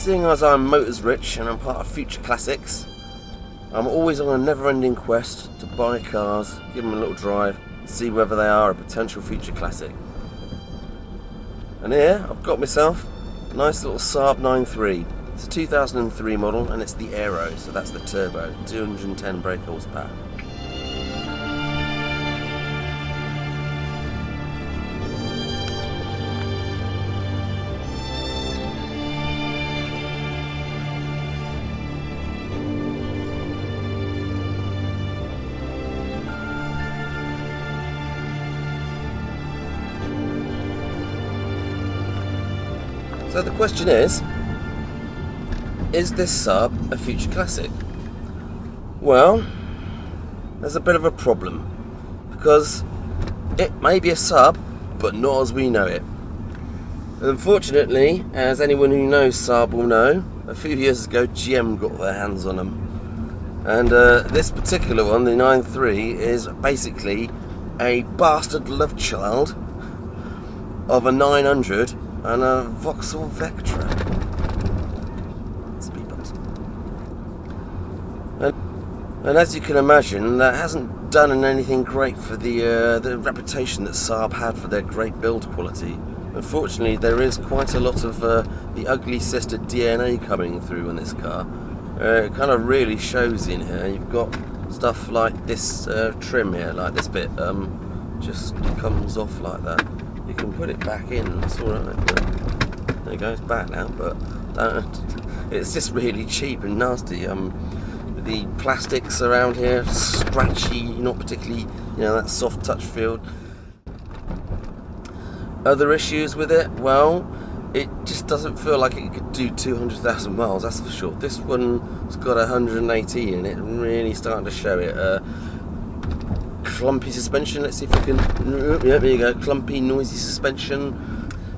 Seeing as I'm motors rich and I'm part of Future Classics, I'm always on a never-ending quest to buy cars, give them a little drive, see whether they are a potential future classic. And here I've got myself a nice little Saab 9.3. It's a 2003 model and it's the Aero, so that's the turbo, 210 brake horsepower. So the question is this Saab a future classic? Well, there's a bit of a problem, because it may be a Saab, but not as we know it. Unfortunately, as anyone who knows Saab will know, a few years ago GM got their hands on them. And this particular one, the 9.3, is basically a bastard love child of a 900 and a Vauxhall Vectra. Speed bumps. And as you can imagine, that hasn't done anything great for the reputation that Saab had for their great build quality. Unfortunately, there is quite a lot of the ugly sister DNA coming through in this car. It kind of really shows in here. You've got stuff like this trim here, like this bit, just comes off like that. You can put it back in, it's alright, but there it goes back now, but it's just really cheap and nasty. The plastics around here, scratchy, not particularly, that soft touch feel. Other issues with it, well, it just doesn't feel like it could do 200,000 miles, that's for sure. This one's got 118 and it really starting to show it. Clumpy suspension, let's see if we can, yeah, there you go, clumpy, noisy suspension.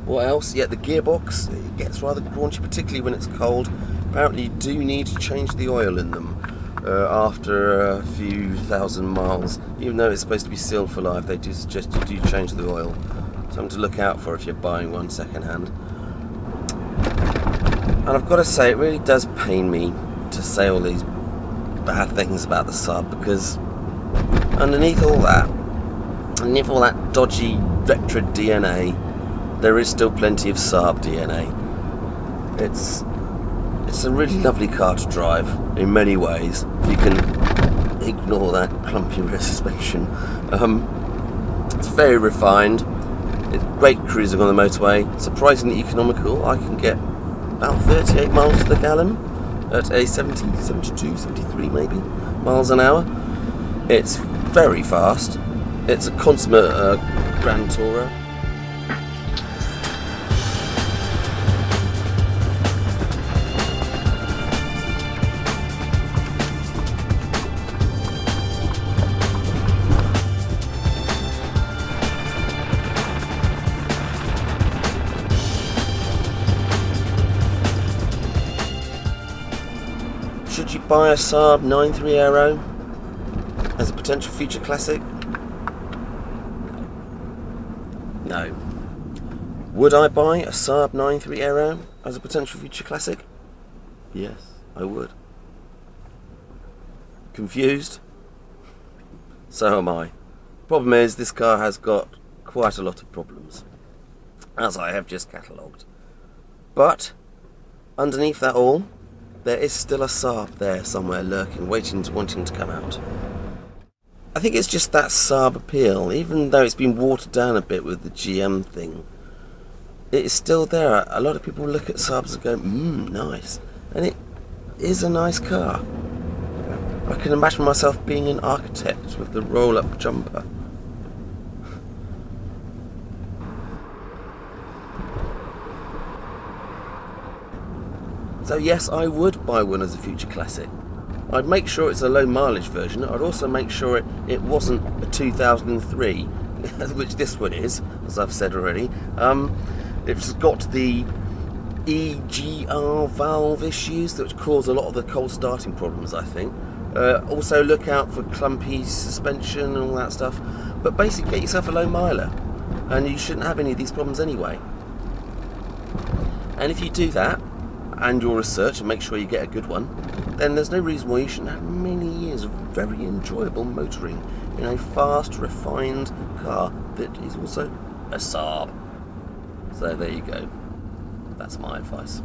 What else? Yeah, the gearbox, it gets rather graunchy, particularly when it's cold. Apparently you do need to change the oil in them after a few thousand miles. Even though it's supposed to be sealed for life, they do suggest you do change the oil. Something to look out for if you're buying one second hand. And I've got to say, it really does pain me to say all these bad things about the Saab, because underneath all that dodgy Vectra DNA, there is still plenty of Saab DNA. It's a really lovely car to drive in many ways, if you can ignore that clumpy rear suspension. It's very refined, it's great cruising on the motorway, surprisingly economical. I can get about 38 miles to the gallon at a 70, 72, 73 maybe miles an hour. It's very fast. It's a consummate Grand Tourer. Should you buy a Saab 9.3 Aero as a potential future classic? No. Would I buy a Saab 9.3 Aero as a potential future classic? Yes, I would. Confused? So am I. Problem is, this car has got quite a lot of problems, as I have just catalogued. But underneath that all, there is still a Saab there somewhere lurking, wanting to come out. I think it's just that Saab appeal, even though it's been watered down a bit with the GM thing. It is still there. A lot of people look at Saabs and go, nice. And it is a nice car. I can imagine myself being an architect with the roll-up jumper. So yes, I would buy one as a future classic. I'd make sure it's a low mileage version. I'd also make sure it wasn't a 2003, which this one is, as I've said already. It's got the Egr Valve Issues that cause a lot of the cold starting problems, I think. Also look out for clumpy suspension and all that stuff. But basically get yourself a low miler, and you shouldn't have any of these problems anyway. And if you do that, and your research and make sure you get a good one, then there's no reason why you shouldn't have many years of very enjoyable motoring in a fast, refined car that is also a Saab. So there you go. That's my advice.